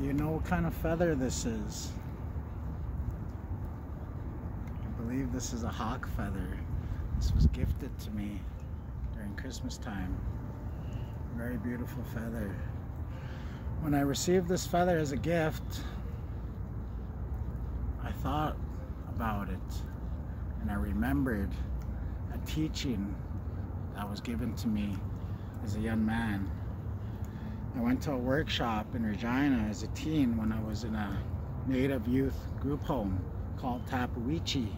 Do you know what kind of feather this is? I believe this is a hawk feather. This was gifted to me during Christmas time. Very beautiful feather. When I received this feather as a gift, I thought about it and I remembered a teaching that was given to me as a young man. I went to a workshop in Regina as a teen when I was in a Native youth group home called Tapuichi.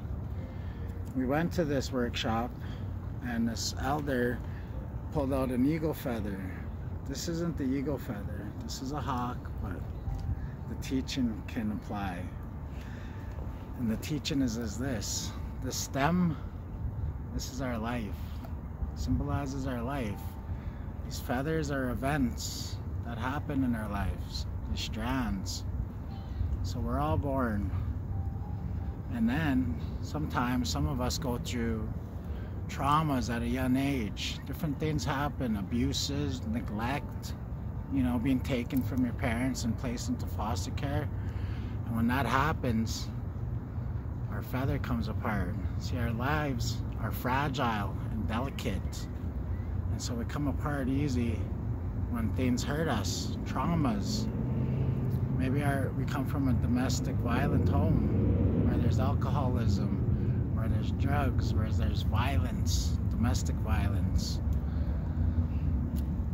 We went to this workshop and this elder pulled out an eagle feather. This isn't the eagle feather, this is a hawk, but the teaching can apply. And the teaching is this. The stem, this is our life, symbolizes our life. These feathers are events that happen in our lives, these strands. So we're all born. And then sometimes some of us go through traumas at a young age. Different things happen, abuses, neglect, you know, being taken from your parents and placed into foster care. And when that happens, our feather comes apart. See, our lives are fragile and delicate. And so we come apart easy when things hurt us, traumas. Maybe we come from a domestic violent home where there's alcoholism, where there's drugs, where there's violence, domestic violence.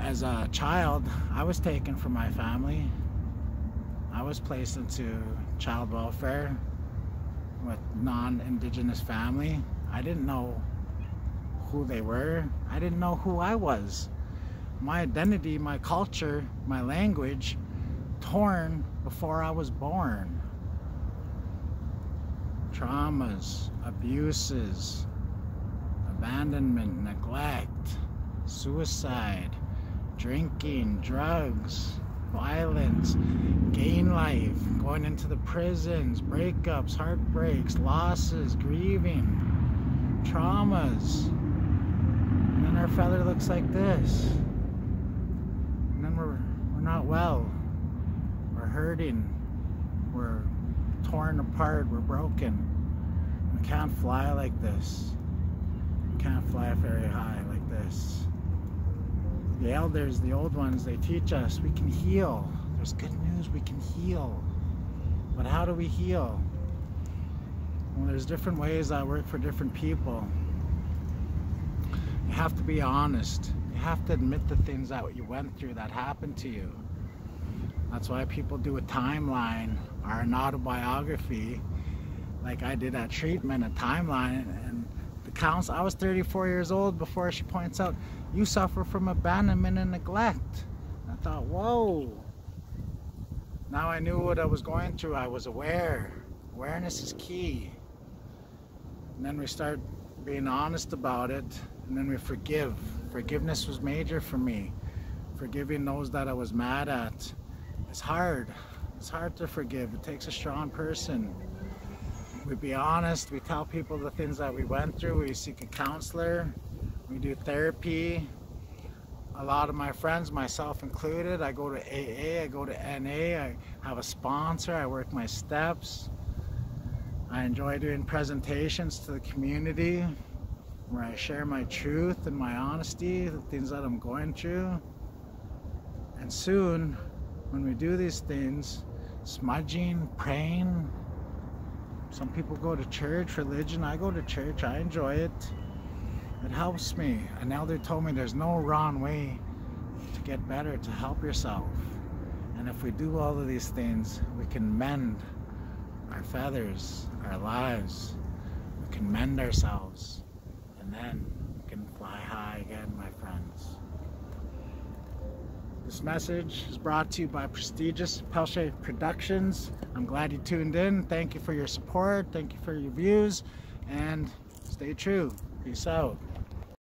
As a child, I was taken from my family. I was placed into child welfare with non-Indigenous family. I didn't know who they were. I didn't know who I was. My identity, my culture, my language, torn before I was born. Traumas, abuses, abandonment, neglect, suicide, drinking, drugs, violence, gain life, going into the prisons, breakups, heartbreaks, losses, grieving, traumas. And then our feather looks like this. And then we're not well. We're hurting. We're torn apart. We're broken. We can't fly like this. We can't fly very high like this. The elders, the old ones, they teach us we can heal. There's good news, we can heal. But how do we heal? Well, there's different ways that work for different people. You have to be honest. You have to admit the things that you went through that happened to you. That's why people do a timeline or an autobiography, like I did at treatment, a timeline. And the counselor, I was 34 years old before she points out, you suffer from abandonment and neglect. I thought, whoa. Now I knew what I was going through. I was aware. Awareness is key. And then we start being honest about it, and then we forgive. Forgiveness was major for me. Forgiving those that I was mad at. It's hard. It's hard to forgive. It takes a strong person. We be honest. We tell people the things that we went through. We seek a counselor. We do therapy. A lot of my friends, myself included, I go to AA, I go to NA, I have a sponsor, I work my steps. I enjoy doing presentations to the community where I share my truth and my honesty, the things that I'm going through. And soon, when we do these things, smudging, praying, some people go to church, religion, I go to church, I enjoy it. It helps me. An elder told me there's no wrong way to get better, to help yourself. And if we do all of these things, we can mend our feathers, our lives. We can mend ourselves. And then we can fly high again, my friends. This message is brought to you by prestigious Pelche Productions. I'm glad you tuned in. Thank you for your support. Thank you for your views. And stay true. Peace out.